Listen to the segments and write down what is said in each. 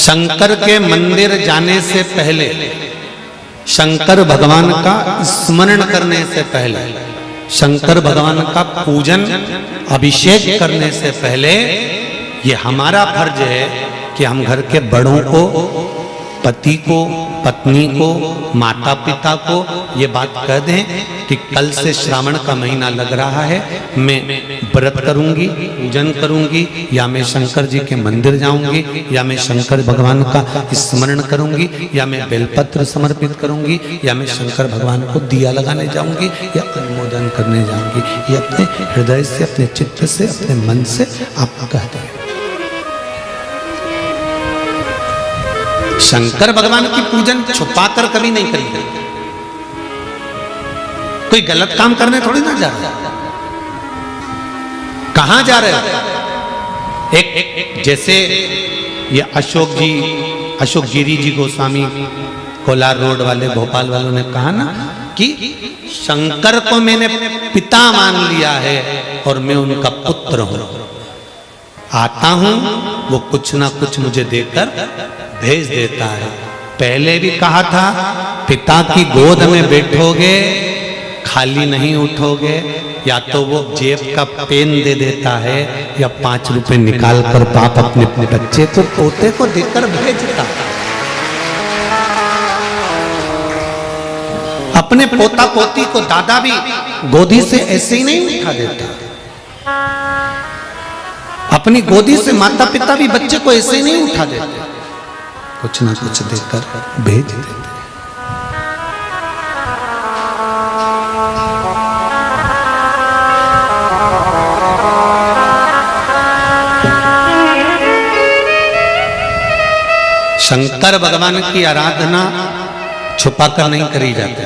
शंकर के मंदिर जाने से पहले, शंकर भगवान का स्मरण करने से पहले, शंकर भगवान का पूजन अभिषेक करने से पहले ये हमारा फर्ज है कि हम घर के बड़ों को, पति को, पत्नी को, माता पिता को ये बात कह दें कि कल से श्रावण का महीना लग रहा है, मैं व्रत करूंगी, पूजन करूंगी, या मैं शंकर जी के मंदिर जाऊंगी, या मैं शंकर भगवान का स्मरण करूंगी, या मैं बेलपत्र समर्पित करूंगी, या मैं शंकर भगवान को दिया लगाने जाऊंगी, या अनुमोदन करने जाऊंगी। ये अपने हृदय से, अपने चित्त से, अपने मन से आप कह दें। शंकर भगवान की पूजन छुपाकर कभी नहीं करेंगे। कोई गलत काम करने थोड़ी ना जा रहा है। कहां जा रहे हैं? एक जैसे ये अशोक गिरी जी गोस्वामी कोलार रोड वाले, भोपाल वालों ने कहा ना कि शंकर को मैंने पिता मान लिया है और मैं उनका पुत्र हूं। आता हूं, वो कुछ ना कुछ मुझे देकर भेज देता है। पहले भी कहा था, पिता की गोद में बैठोगे खाली नहीं उठोगे, या तो वो जेब का पेन दे देता है, या 5 रुपए निकाल कर बाप अपने बच्चे को, पोते को देकर भेजता। अपने पोता पोती को दादा भी गोदी से ऐसे ही नहीं उठा देता। अपनी गोदी से माता पिता भी बच्चे को ऐसे ही नहीं उठा देते, कुछ ना कुछ देकर भेज देते। शंकर भगवान की आराधना छुपाकर नहीं करी जाती,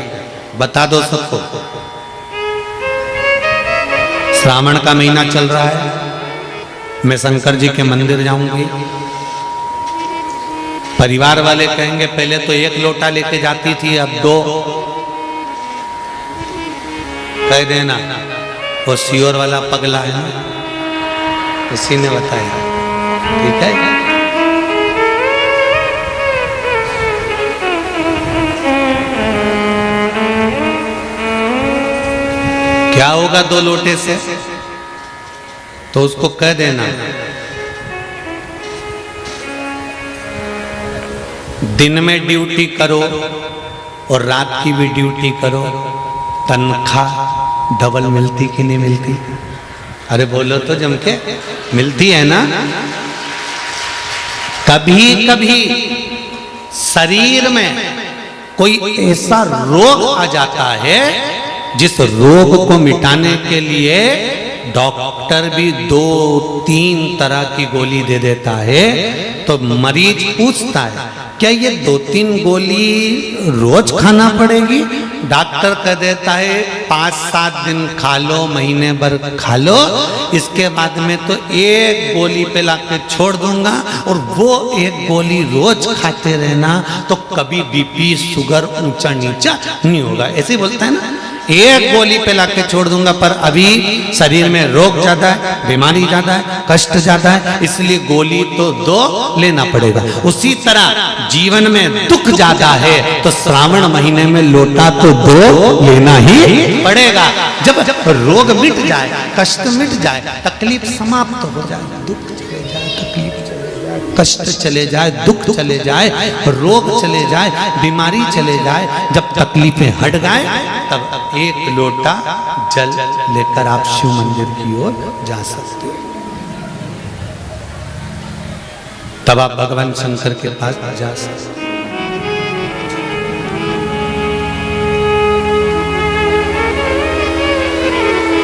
बता दो सबको। श्रावण का महीना चल रहा है, मैं शंकर जी के मंदिर जाऊंगी। परिवार वाले कहेंगे पहले तो 1 लोटा लेके जाती थी, अब 2। कह देना वो सियोर वाला पगला है ना, उसी ने बताया। ठीक है, क्या होगा 2 लोटे से? तो उसको कह देना दिन में ड्यूटी करो और रात की भी ड्यूटी करो, तनख्वाह डबल मिलती कि नहीं मिलती? अरे बोलो तो जम के, मिलती है ना। कभी कभी शरीर में कोई ऐसा रोग आ जाता है जिस रोग को मिटाने के लिए डॉक्टर भी 2-3 तरह की गोली दे देता है। तो मरीज पूछता है क्या ये 2-3 गोली रोज खाना पड़ेगी? डॉक्टर कह देता है 5-7 दिन खा लो, महीने भर खा लो, इसके बाद में तो 1 गोली पे लाके छोड़ दूंगा, और वो 1 गोली रोज खाते रहना तो कभी बीपी शुगर ऊंचा नीचा नहीं होगा। ऐसे ही बोलता है ना, 1 गोली पे लाके छोड़ दूंगा, पर अभी शरीर में रोग ज्यादा है, बीमारी ज्यादा है, कष्ट ज्यादा है, इसलिए गोली तो 2 लेना पड़ेगा। उसी तरह जीवन में दुख ज्यादा है तो श्रावण महीने में लोटा तो 2 लेना ही पड़ेगा। जब रोग मिट जाए, कष्ट मिट जाए, तकलीफ समाप्त हो जाए, दुख चले जाए, तकलीफ कष्ट चले जाए, दुख चले जाए, रोग चले जाए, बीमारी चले जाए, जब तकलीफें हट जाए, तब 1 लोटा जल लेकर आप शिव मंदिर की ओर जा सकते हो। तब आप भगवान शंकर के पास जा सकते हो।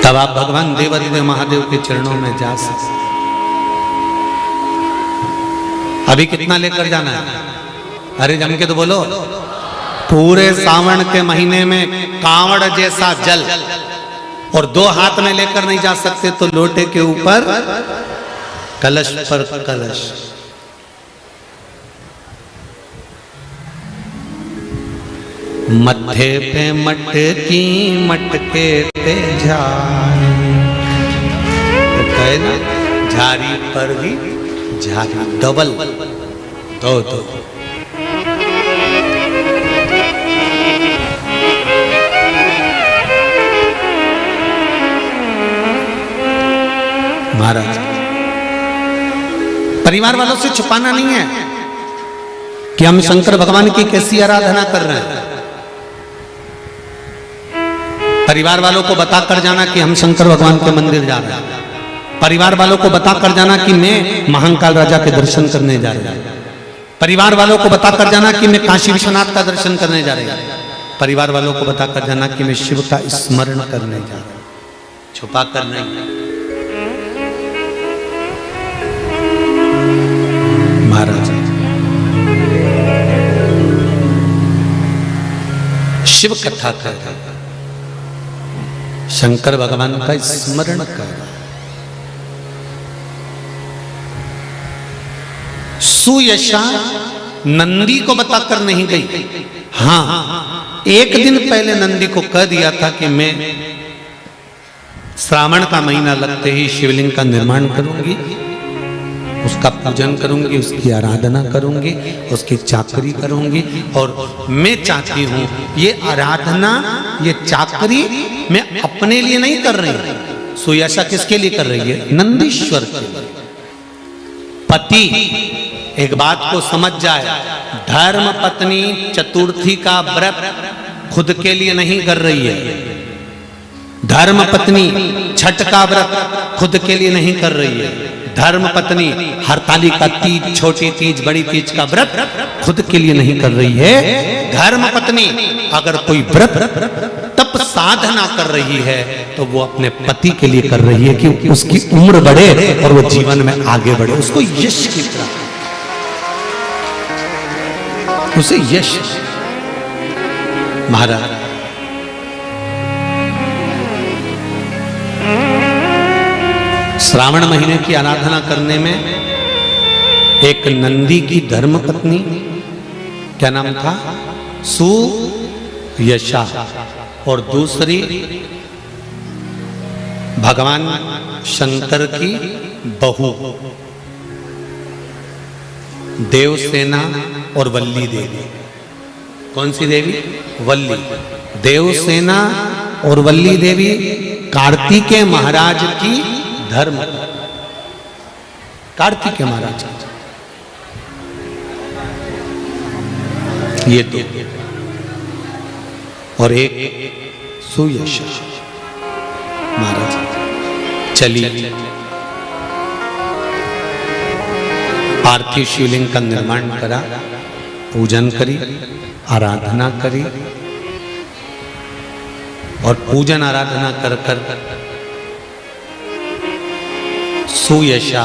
तब आप भगवान देवादिदेव महादेव के चरणों में जा सकते। अभी कितना लेकर जाना है? अरे जम के तो बोलो। पूरे सावन के महीने में कांवड़ जैसा जल, और 2 हाथ में लेकर नहीं जा सकते तो लोटे के ऊपर कलश पर कलश। मत्थे पे मटकी मटके ते झारी, तो कहे ना झारी पर भी झारी, डबल तो महाराज परिवार वालों से छुपाना नहीं है कि हम शंकर भगवान की कैसी आराधना कर रहे हैं। परिवार वालों को बताकर जाना कि हम शंकर भगवान के मंदिर जा रहे हैं। परिवार वालों को बताकर जाना कि मैं महाकाल राजा के दर्शन करने जा रहा हूं। परिवार वालों को बताकर जाना कि मैं काशी विश्वनाथ का दर्शन करने जा रहा हूं। परिवार वालों को बताकर जाना कि मैं शिव का स्मरण करने जा रहा हूं। छुपा कर नहीं। महाराज शिव कथा कर रहा, शंकर भगवान का स्मरण कर रहा। सुयशा नंदी को बताकर नहीं गई। हाँ, एक दिन पहले नंदी को कह दिया था कि मैं श्रावण का महीना लगते ही शिवलिंग का निर्माण करूंगी, उसका पूजन करूंगी, उसकी आराधना करूंगी, उसकी चाकरी करूंगी। और मैं चाहती हूं ये आराधना, ये चाकरी मैं अपने लिए नहीं कर रही। सुयशा किसके लिए कर रही है? नंदीश्वर के लिए। पति एक बात को समझ जाए, धर्म पत्नी चतुर्थी का व्रत खुद के लिए नहीं कर रही है। धर्म पत्नी छठ का व्रत खुद के लिए नहीं कर रही है। धर्म पत्नी हरतालिका तीज, छोटी तीज, बड़ी तीज का व्रत खुद के लिए नहीं कर रही है। धर्म पत्नी अगर कोई व्रत तप साधना कर रही है तो वो अपने पति के लिए कर रही है कि उसकी उम्र बढ़े और वो जीवन में आगे बढ़े, उसको यश की प्राप्ति, उसे यश। महाराज श्रावण महीने की आराधना करने में एक नंदी की धर्म पत्नी, क्या नाम था? सुयशा, और दूसरी भगवान शंकर की बहू देवसेना और वल्ली देवी। कौन सी देवी? वल्ली। देवसेना और वल्ली देवी कार्तिकेय महाराज की धर्म, कार्तिकेय महाराज ये दो, और एक सुयशा महाराज। चलिए पार्थिव शिवलिंग का निर्माण करा, पूजन करी, आराधना करी, और पूजन आराधना कर कर सुयशा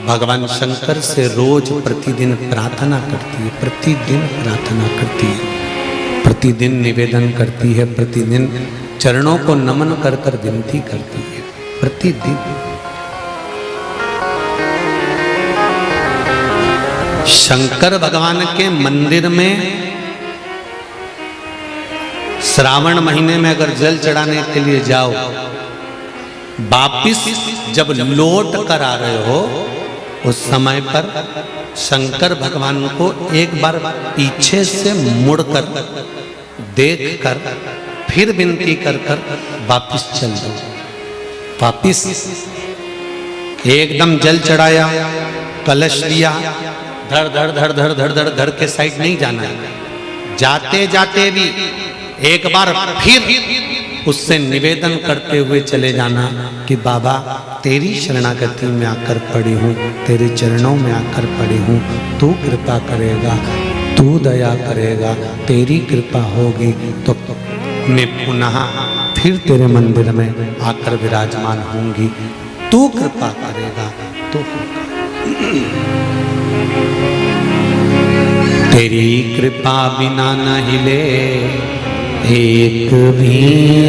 भगवान शंकर से रोज प्रतिदिन प्रार्थना करती है, प्रतिदिन प्रार्थना करती है, प्रतिदिन निवेदन करती है, प्रतिदिन चरणों को नमन कर कर विनती करती है, प्रतिदिन। शंकर भगवान के मंदिर में श्रावण महीने में अगर जल चढ़ाने के लिए जाओ, वापिस जब लौट कर आ रहे हो उस समय पर शंकर भगवान को एक बार पीछे से मुड़कर देख कर फिर विनती कर कर वापिस चल दो। वापिस एकदम जल चढ़ाया, कलश लिया, धड़ धड़ धड़ धड़ धड़ धड़ घर के साइड नहीं जाना है। जाते जाते भी एक बार फिर उससे निवेदन करते हुए चले जाना कि बाबा तेरी शरणागति में आकर पड़ी हूँ, तेरे चरणों में आकर पड़ी हूँ, तू कृपा करेगा, तू दया करेगा, तेरी कृपा होगी तो मैं पुनः फिर तेरे मंदिर में आकर विराजमान होंगी, तू कृपा करेगा तो तेरी कृपा बिना न हिले एक भी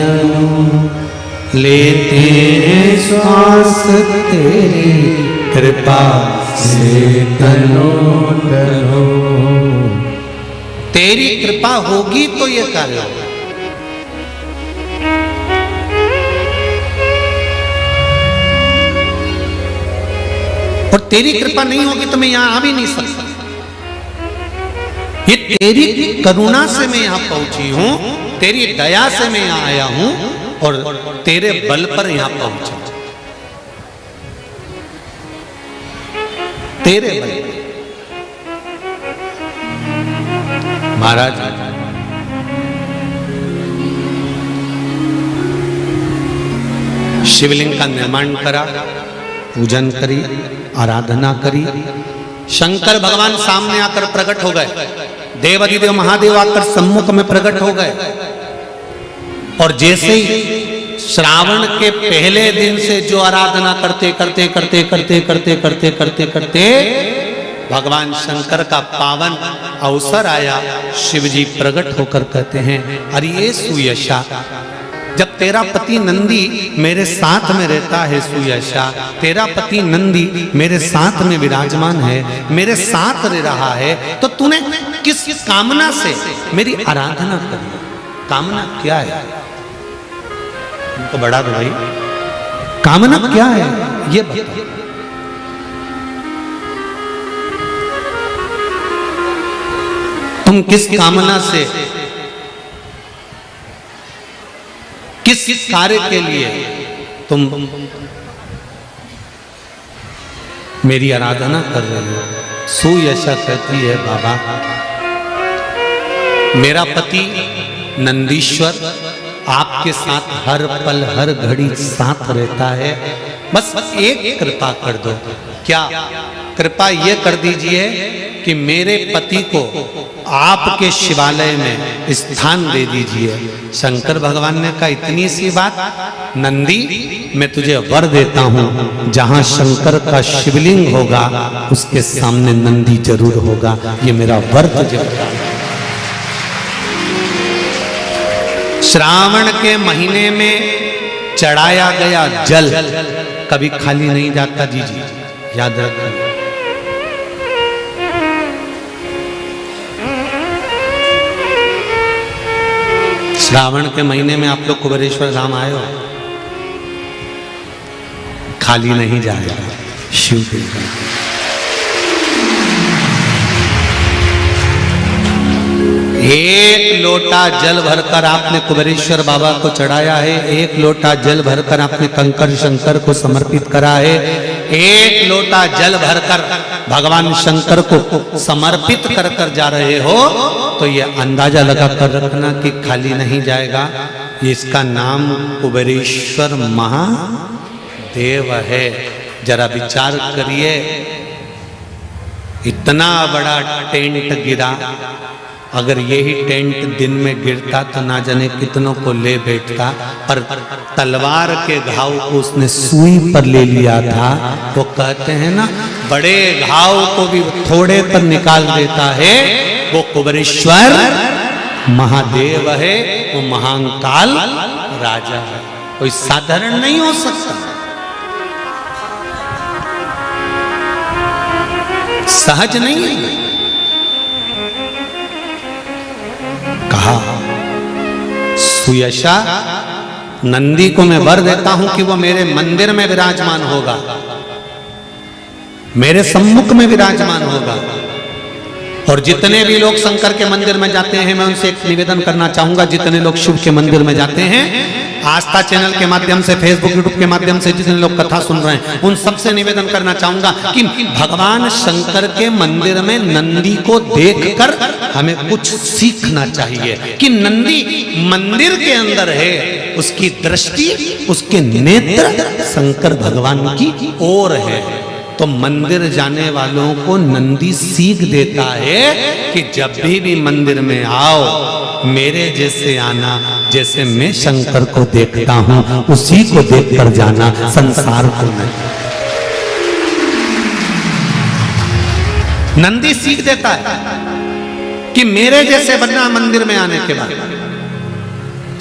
अणु, लेते हैं श्वास तेरी कृपा से तनो तनो। तेरी कृपा होगी तो ये कार्य होगा। और तेरी कृपा नहीं होगी तो मैं यहां आ भी नहीं सकता। ये तेरी करुणा से मैं यहां पहुंची हूं, तेरी दया से मैं यहां आया हूं और तेरे बल पर यहां पहुंचा, तेरे बल पर। महाराज शिवलिंग का निर्माण करा, पूजन करी, आराधना करी। शंकर भगवान सामने आकर प्रकट हो गए, देवाधिदेव महादेव आकर सम्मुख में प्रकट हो गए। और जैसे ही श्रावण के पहले दिन से जो आराधना करते करते करते करते करते करते करते करते भगवान शंकर का पावन अवसर आया, शिव जी प्रकट होकर कहते हैं, अरे सुयशा, जब तेरा पति नंदी मेरे साथ में रहता है, सुयशा तेरा पति नंदी मेरे साथ में विराजमान है, मेरे साथ रह रहा है, तो तूने किस कामना से मेरी आराधना करी? कामना क्या है? तुमको बड़ा दो भाई, कामना क्या है ये बता। तुम किस कामना से, किस कार्य के लिए तुम मेरी आराधना कर रहे हो? सुयशा कहती है, बाबा मेरा पति नंदीश्वर आपके साथ हर पल हर घड़ी साथ रहता है, बस एक कृपा कर दो। क्या कृपा ये कर दीजिए कि मेरे पति को आपके शिवालय में स्थान दे दीजिए। शंकर भगवान ने कहा, इतनी सी बात? नंदी मैं तुझे वर देता हूं, जहां शंकर का शिवलिंग होगा उसके सामने नंदी जरूर होगा, ये मेरा वर तुझे बता। श्रावण के महीने में चढ़ाया गया जल कभी खाली नहीं जाता, जी जी याद रखना। श्रावण के महीने में आप लोग कुबेरेश्वर धाम आए हो, खाली नहीं जाएगा शिव जी का। एक लोटा जल भरकर आपने कुबेरेश्वर बाबा को चढ़ाया है, एक लोटा जल भरकर आपने कंकर शंकर को समर्पित करा है, एक लोटा जल भरकर भगवान शंकर को समर्पित कर कर जा रहे हो, तो ये अंदाजा लगा कर रखना कि खाली नहीं जाएगा। इसका नाम कुबेरेश्वर महादेव है। जरा विचार करिए, इतना बड़ा टेंट गिरा, अगर यही टेंट दिन में गिरता तो ना जाने कितनों को ले बैठता, पर तलवार के घाव को उसने सुई पर ले लिया था। वो कहते हैं ना, बड़े घाव को भी थोड़े पर निकाल देता है, वो कुबेरेश्वर महादेव है, वो महाकाल राजा है, कोई साधारण नहीं हो सकता, सहज नहीं है। कहा, सुयशा नंदी को मैं वर देता हूं कि वो मेरे मंदिर में विराजमान होगा, मेरे सम्मुख में विराजमान होगा। और जितने भी लोग शंकर के मंदिर में जाते हैं, मैं उनसे एक निवेदन करना चाहूंगा, जितने लोग शिव के मंदिर में जाते हैं, आस्था चैनल के माध्यम से, फेसबुक यूट्यूब के माध्यम से जितने लोग कथा सुन रहे हैं, उन सबसे निवेदन करना चाहूंगा कि भगवान शंकर के मंदिर में नंदी को देखकर हमें कुछ सीखना चाहिए कि नंदी मंदिर के अंदर है, उसकी दृष्टि, उसके नेत्र शंकर भगवान की ओर है। तो मंदिर जाने वालों को नंदी सीख देता है कि जब भी मंदिर में आओ, मेरे जैसे आना, जैसे मैं शंकर को देखता हूं उसी को देखकर जाना, संसार को नहीं। नंदी सीख देता है कि मेरे जैसे बनना मंदिर में आने के बाद।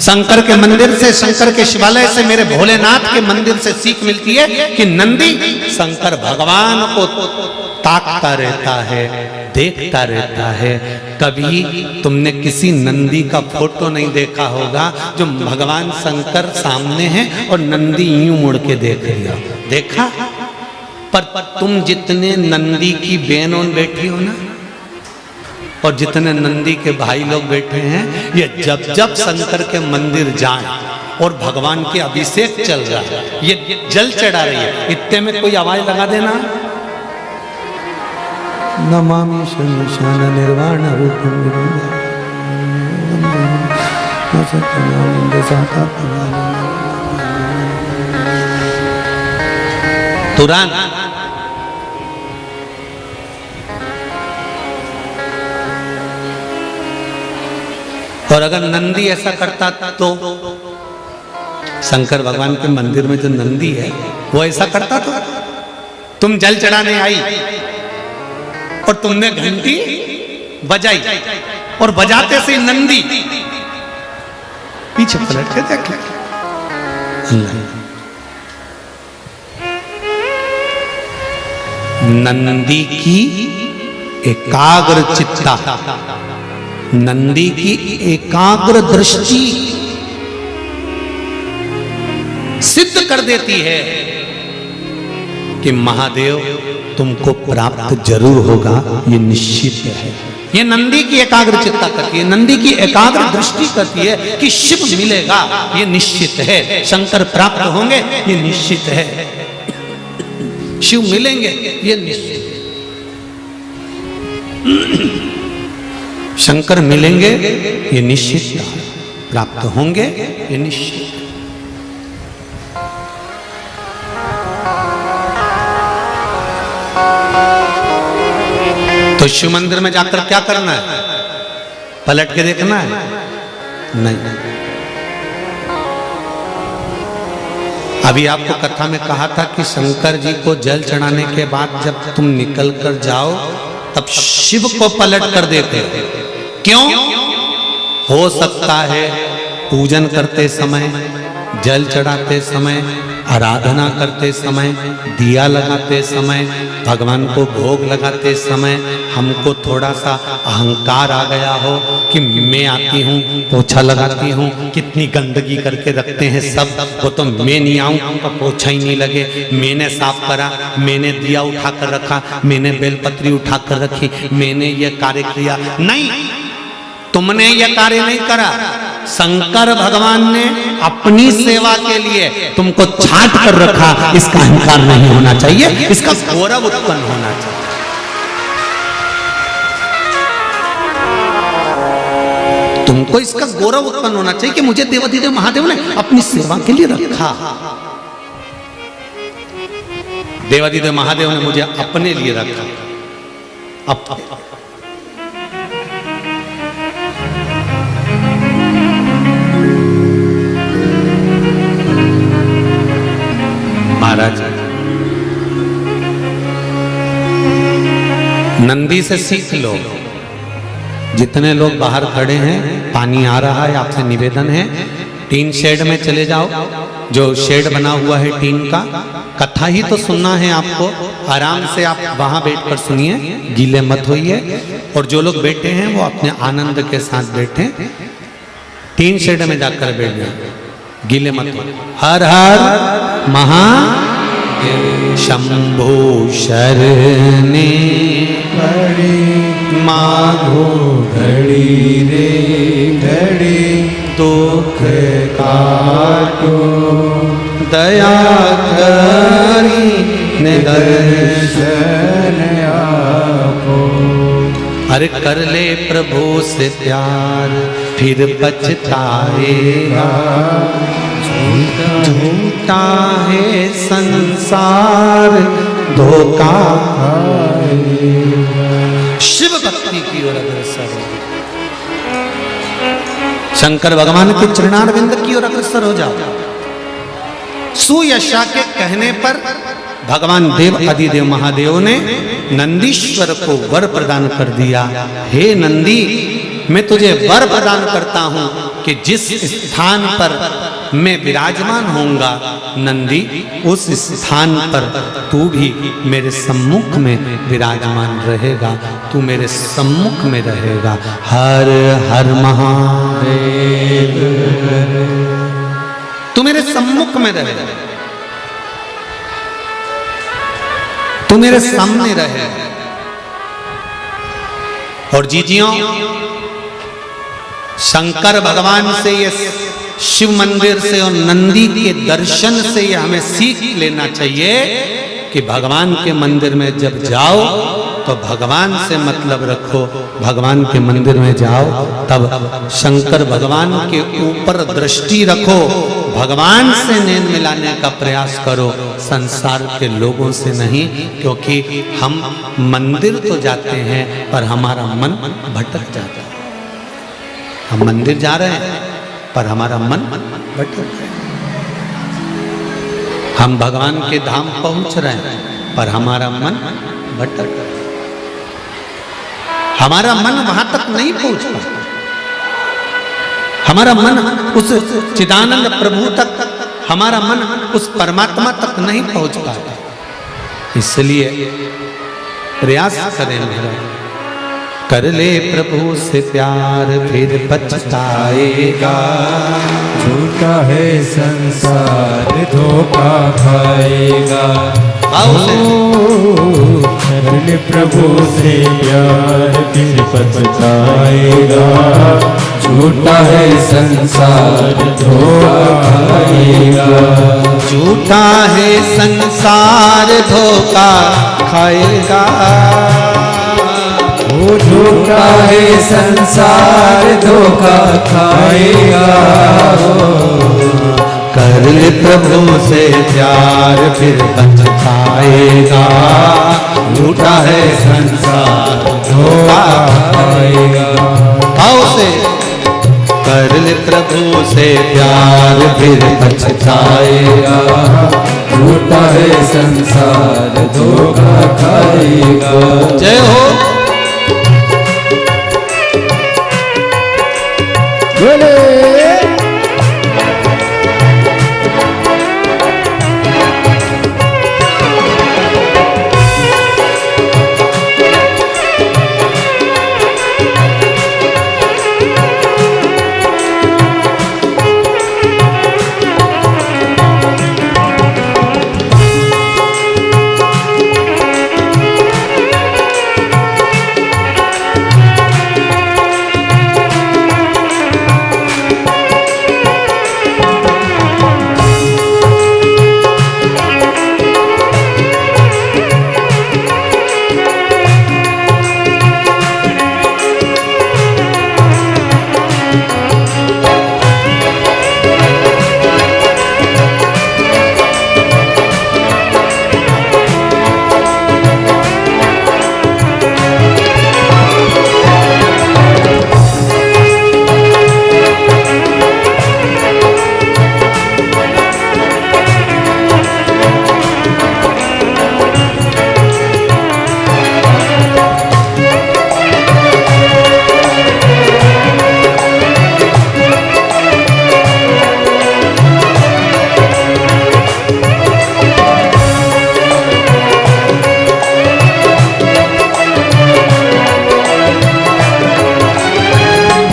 शंकर के मंदिर से, शंकर के शिवालय से, मेरे भोलेनाथ के मंदिर से सीख मिलती है कि नंदी शंकर भगवान को ताकता रहता है, देखता रहता है। कभी तुमने किसी नंदी का फोटो नहीं देखा होगा जो भगवान शंकर सामने है और नंदी यूं मुड़ के देख लिया, देखा? पर तुम जितने नंदी की बहनों बैठी हो ना, और जितने नंदी के भाई लोग बैठे हैं, ये जब जब शंकर के मंदिर जाएं और भगवान की अभिषेक चल रहा है, ये जल चढ़ा रही है, इतने में कोई आवाज लगा देना, नमामि शमशान निर्वाण रूपम तुरंत और अगर नंदी ऐसा करता तो शंकर भगवान के मंदिर में जो नंदी है वो ऐसा करता तो तुम जल चढ़ाने आई और तुमने घंटी बजाई और बजाते से नंदी पीछे पलट के देख नंदी की एकाग्र चित्ता, नंदी की एकाग्र दृष्टि सिद्ध कर देती है कि महादेव तुमको प्राप्त जरूर होगा, ये निश्चित है। ये नंदी की एकाग्र चित्ता करती है, नंदी की एकाग्र दृष्टि करती है कि शिव मिलेगा, ये निश्चित है। शंकर प्राप्त होंगे, ये निश्चित है। शिव मिलेंगे, ये निश्चित। शंकर मिलेंगे, ये निश्चित। प्राप्त होंगे, ये निश्चित। तो शिव मंदिर में जाकर क्या करना है? पलट के देखना है? नहीं। अभी आपको कथा में कहा था कि शंकर जी को जल चढ़ाने के बाद जब तुम निकल कर जाओ तब शिव को पलट कर देते। क्यों? हो सकता है पूजन करते समय, जल चढ़ाते समय, आराधना करते समय, दिया लगाते समय, भगवान को भोग लगाते समय हमको थोड़ा सा अहंकार आ गया हो कि मैं आती हूँ, पोछा लगाती हूँ, कितनी गंदगी करके रखते हैं सब, वो तो मैं नहीं आऊँ तो पोछा ही नहीं लगे, मैंने साफ करा, मैंने दिया उठा कर रखा, मैंने बेलपत्री उठा कर रखी, मैंने ये कार्य किया। नहीं, तुमने यह कार्य नहीं करा। शंकर भगवान ने अपनी सेवा के लिए तुमको छांट कर रखा। इसका अहंकार नहीं होना चाहिए, इसका गौरव उत्पन्न होना चाहिए। तुमको इसका गौरव उत्पन्न होना चाहिए कि मुझे देवाधिदेव महादेव ने अपनी सेवा के लिए रखा। देवाधिदेव महादेव ने मुझे अपने लिए रखा। महाराज नंदी से सीख लो। जितने लोग बाहर खड़े हैं, पानी आ रहा है, आपसे निवेदन है टीन शेड में चले जाओ। जो शेड बना हुआ है टीन का, कथा ही तो सुनना है आपको, आराम से आप वहां बैठकर सुनिए, गीले मत होइए। और जो लोग बैठे हैं वो अपने आनंद के साथ बैठे, टीन शेड में जाकर बैठ जाए, गीले मत हो। हर हर महादेव शंभो शरणे घड़ी माधो घड़ी रे घड़ी दुख काटो दया करी दर्शन आपो। अरे कर ले प्रभु से प्यार फिर पछताएगा, झूठा है संसार धोखा। शिव भक्ति की ओर अग्रसर हो, शंकर भगवान के चरणारविंद की ओर अग्रसर हो जाओ। सुयशा के कहने पर भगवान देव आदिदेव महादेव ने नंदीश्वर को वर प्रदान कर दिया। हे नंदी, मैं तुझे वर प्रदान करता हूं कि जिस स्थान पर मैं विराजमान होऊंगा नंदी, उस स्थान पर तू भी मेरे सम्मुख में विराजमान रहेगा, तू मेरे सम्मुख में रहेगा। हर हर महादेव, तू मेरे सम्मुख में रहेगा, तू मेरे सामने रहे। और जीजियों, शंकर भगवान से, ये शिव मंदिर से और नंदी के दर्शन से ये हमें सीख लेना चाहिए कि भगवान के मंदिर में जब जाओ तो भगवान से मतलब रखो। भगवान के मंदिर में जाओ तब शंकर भगवान के ऊपर दृष्टि रखो, भगवान से नैन मिलाने का प्रयास करो, संसार के लोगों से नहीं। क्योंकि हम मंदिर तो जाते हैं पर हमारा मन भटक जाता है। हम मंदिर जा रहे हैं पर हमारा मन भटक रहा है। हम भगवान के धाम पहुंच रहे हैं पर हमारा मन भटक रहा है। हमारा मन वहां तक नहीं पहुंच पाता। हमारा मन उस चिदानंद प्रभु तक, हमारा मन उस परमात्मा तक नहीं पहुंच पाता। इसलिए प्रयास करें महाराज, कर ले प्रभु से प्यार फिर पछताएगा। झूठा है संसार धोखा खाएगा। कर ले प्रभु से प्यार फिर पछताएगा। झूठा है संसार धोखा खाएगा। झूठा है संसार धोखा खाएगा। वो झूठा है संसार धोखा खाएगा। कर ले प्रभु से प्यार फिर पछताएगा। झूठा है संसार धोखा खाएगा। आओ से कर ले प्रभु से प्यार फिर पछताएगा। झूठा है संसार धोखा खाएगा। जय हो। बोले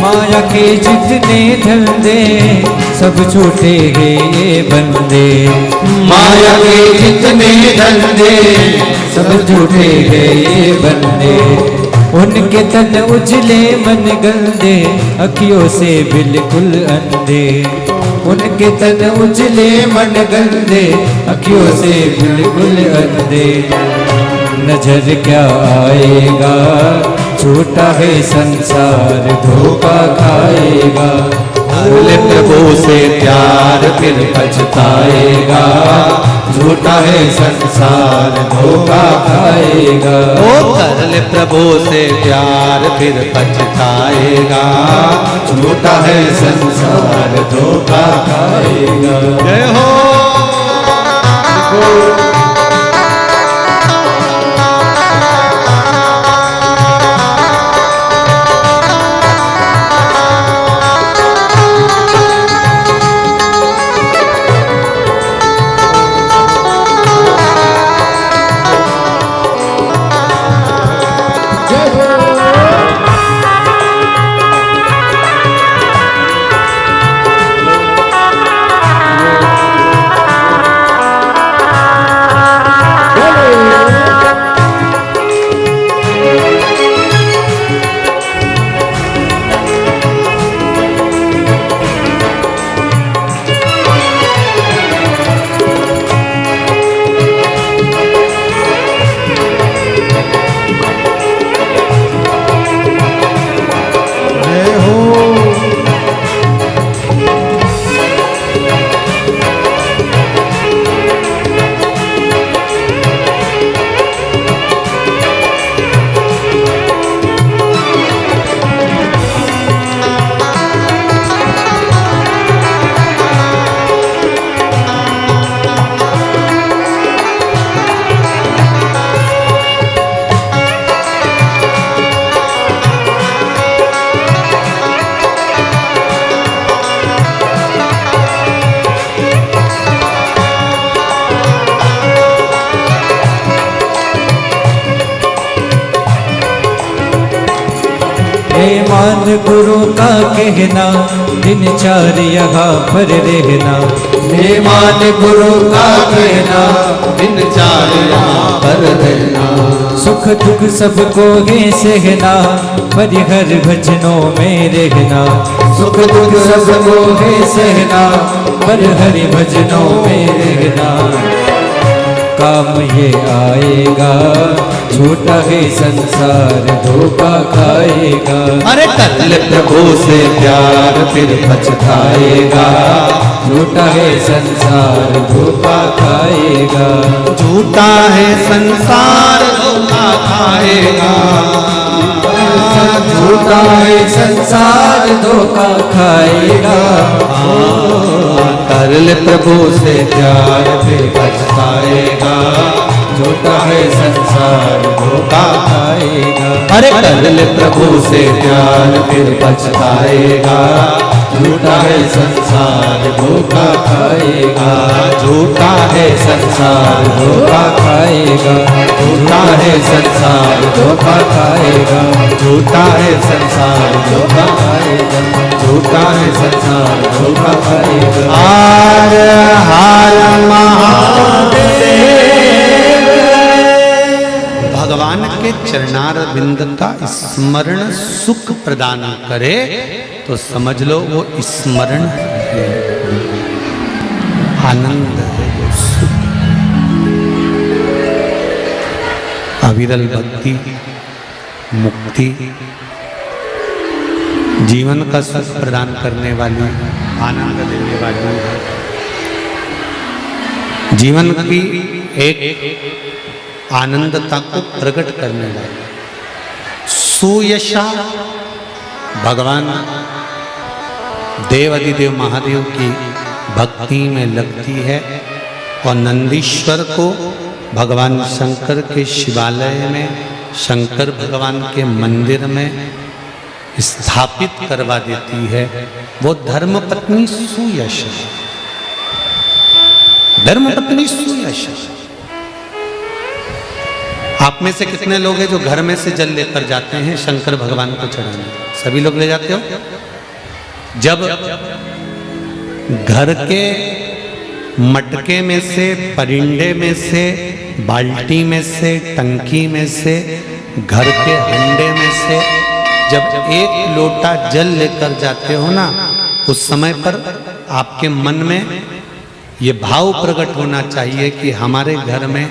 माया के जितने धंधे सब छूटे गए ये बंदे। माया के जितने धंधे सब झूठे गए ये बंदे। उनके तन उजले मन गंदे, अखियों से बिल्कुल अंधे। उनके तन उजले मन गंदे, अखियों से बिल्कुल अंधे। नजर क्या आएगा, झूठा है संसार धोखा खाएगा। कर ले प्रभु से प्यार फिर पछताएगा। झूठा है संसार धोखा खाएगा। ओ कर ले प्रभु से प्यार फिर पछताएगा। झूठा है संसार धोखा खाएगा। जय हो। हे मान गुरु का कहना, दिनचर्या यहाँ पर रहना। हे मान गुरु का कहना, दिनचर्या यहाँ पर रहना। सुख दुख सबको है सहना, परिहर भजनों में रहना। सुख दुख सबको है सहना, परिहर भजनों में रहना। काम ये आएगा, झूठा है संसार धोखा खाएगा। अरे कर ले प्रभु से प्यार फिर पछताएगा। झूठा है संसार धोखा खाएगा। झूठा है संसार धोखा खाएगा। झूठा है संसार धोखा खाएगा। कर ले प्रभु से प्यार फिर पछताएगा। झूठा है संसार धोखा खाएगा। अरे कर ले प्रभु से प्यार फिर पछताएगा। झूठा है संसार धोखा खाएगा। झूठा है संसार धोखा खाएगा। झूठा है संसार धोखा खाएगा। झूठा है संसार धोखा खाएगा। झूठा है संसार धोखा खाएगा। हर हर महादेव। भगवान के चरणार बिंद का स्मरण सुख प्रदान करे तो समझ लो वो स्मरण है, आनंद है, वो सुख। अविरल भक्ति मुक्ति जीवन का सुख प्रदान करने वाली, आनंद देने वाली है। जीवन की एक आनंदता को प्रकट करने वाली सुयशा भगवान देव अधिदेव महादेव की भक्ति में लगती है और नंदीश्वर को भगवान शंकर के शिवालय में, शंकर भगवान के मंदिर में स्थापित करवा देती है। वो धर्मपत्नी सुयशा, धर्मपत्नी सुयशा। आप में से कितने लोग हैं जो घर में से जल लेकर जाते हैं शंकर भगवान को चढ़ाने? सभी लोग ले जाते हो। जब घर के मटके में से, परिंडे में से, बाल्टी में से, टंकी में से, घर के हंडे में से जब एक लोटा जल लेकर जाते हो ना, उस समय पर आपके मन में ये भाव प्रकट होना चाहिए कि हमारे घर में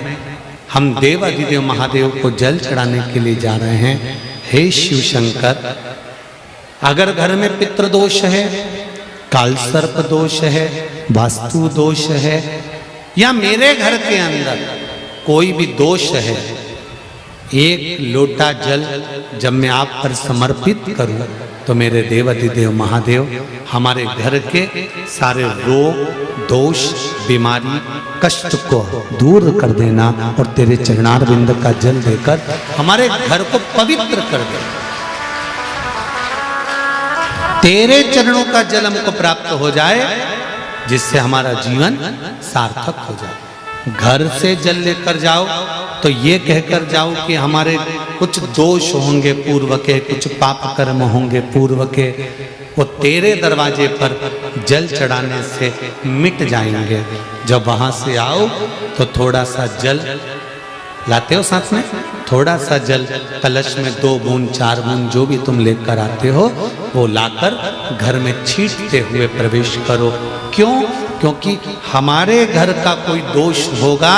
हम देव अधिदेव महादेव को जल चढ़ाने के लिए जा रहे हैं। हे शिव शंकर, अगर घर में पितृदोष है, कालसर्प दोष है, वास्तु दोष है, या मेरे घर के अंदर कोई भी दोष है, एक लोटा जल जब मैं आप पर समर्पित करूं तो मेरे देव अधिदेव महादेव हमारे घर के सारे रोग, दोष, बीमारी, कष्ट को दूर कर देना और तेरे चरणार बिंद का जल देकर हमारे घर को पवित्र कर दे। तेरे चरणों का जल हमको प्राप्त हो जाए जिससे हमारा जीवन सार्थक हो जाए। घर से जल लेकर जाओ तो ये कहकर जाओ कि हमारे कुछ दोष होंगे पूर्व के, कुछ पाप कर्म होंगे पूर्व के, वो तेरे दरवाजे पर जल चढ़ाने से मिट जाएंगे। जब वहां से आओ तो थोड़ा सा जल लाते हो साथ में, थोड़ा सा जल कलश में 2 बूंद 4 बूंद जो भी तुम लेकर आते हो वो लाकर घर में छींटते हुए प्रवेश करो। क्यों? क्योंकि हमारे घर का कोई दोष होगा,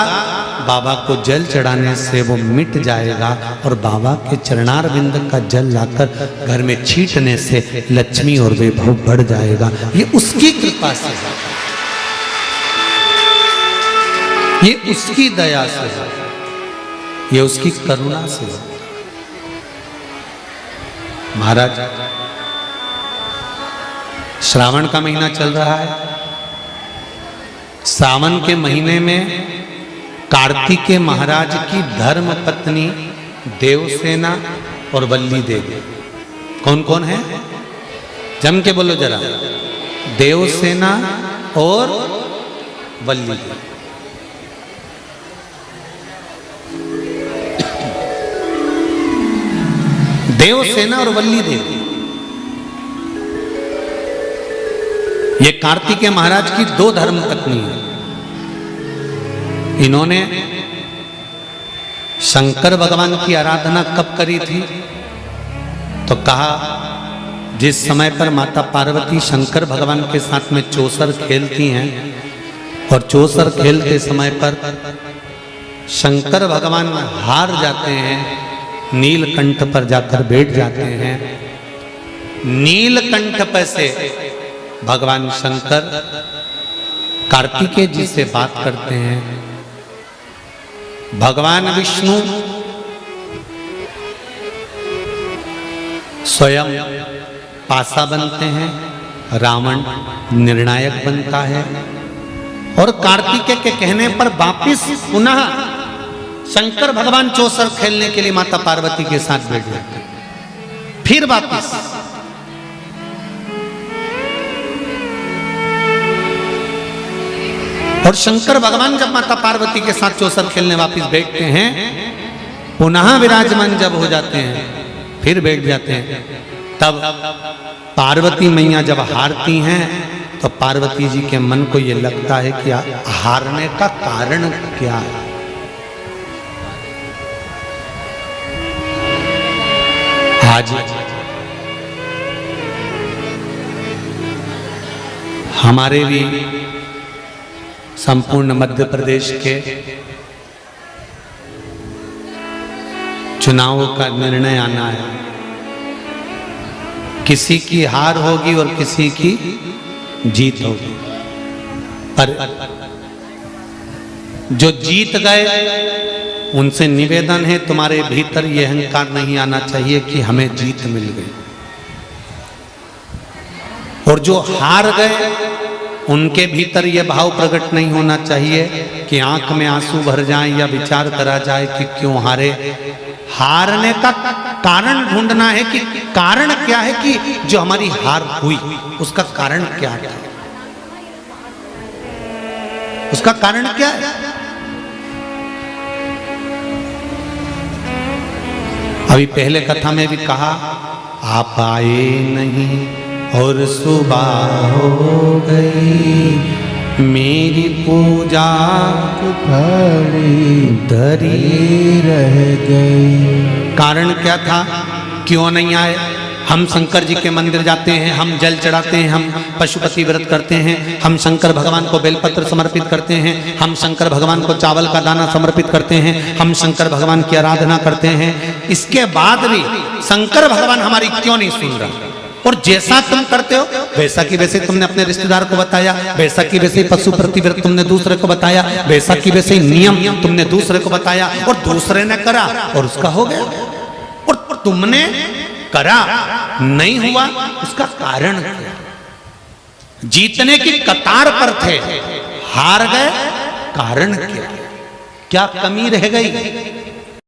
बाबा को जल चढ़ाने से वो मिट जाएगा और बाबा के चरणार बिंद का जल लाकर घर में छींटने से लक्ष्मी और वैभव बढ़ जाएगा। ये उसकी कृपा से, ये उसकी दया से, ये उसकी करुणा से। महाराज, श्रावण का महीना चल रहा है। सावन के महीने में कार्तिकेय महाराज की धर्म पत्नी देवसेना और वल्ली देवी, कौन कौन है? जम के बोलो जरा। देवसेना और वल्ली देवी। देवसेना और वल्ली देवी ये कार्तिकेय महाराज की 2 धर्म पत्नी है। इन्होंने शंकर भगवान की आराधना कब करी थी? तो कहा जिस समय पर माता पार्वती शंकर भगवान के साथ में चौसर खेलती हैं और चौसर खेलते समय पर शंकर भगवान हार जाते हैं, नीलकंठ पर जाकर बैठ जाते हैं। नीलकंठ पर से भगवान शंकर कार्तिकेय जी से बात करते हैं। भगवान विष्णु स्वयं पासा बनते हैं, रावण निर्णायक बनता है और कार्तिकेय के कहने पर वापिस पुनः शंकर भगवान चौसर खेलने के लिए माता पार्वती के साथ बैठ जाते हैं। फिर वापिस और शंकर भगवान जब माता पार्वती के साथ चौसर खेलने वापिस बैठते हैं, पुनः विराजमान जब हो जाते हैं, फिर बैठ जाते हैं। तब पार्वती मैया जब हारती हैं तो पार्वती जी के मन को यह लगता है कि हारने का कारण क्या है। आज हमारे भी संपूर्ण मध्य प्रदेश के चुनावों का निर्णय आना है। किसी की हार होगी और किसी की जीत होगी, पर जो जीत गए उनसे निवेदन है तुम्हारे भीतर यह अहंकार नहीं आना चाहिए कि हमें जीत मिल गई, और जो हार गए उनके भीतर यह भाव प्रकट नहीं होना चाहिए कि आंख में आंसू भर जाएं या विचार करा जाए कि क्यों हारे। हारने का कारण ढूंढना है कि कारण क्या है कि जो हमारी हार हुई उसका कारण क्या है, उसका कारण क्या है। अभी पहले कथा में भी कहा आप आए नहीं और सुबह हो गई, मेरी पूजा धरी रह गई। कारण क्या था, क्यों नहीं आए? हम शंकर जी के मंदिर जाते हैं, हम जल चढ़ाते हैं, हम पशुपति व्रत करते हैं, हम शंकर भगवान को बेलपत्र समर्पित करते हैं, हम शंकर भगवान को चावल का दाना समर्पित करते हैं, हम शंकर भगवान की आराधना करते हैं। इसके बाद भी शंकर भगवान हमारी क्यों नहीं सुन रहा? और जैसा तुम करते हो वैसा की वैसे तुमने अपने रिश्तेदार को बताया, वैसा की वैसे पशु प्रतिव्रत तुमने दूसरे को बताया, वैसा की वैसे नियम तुमने दूसरे को बताया और दूसरे ने करा और उसका हो गया, और तुमने करा नहीं हुआ, उसका कारण क्या? जीतने की कतार पर थे, हार गए, कारण क्या? क्या कमी रह गई?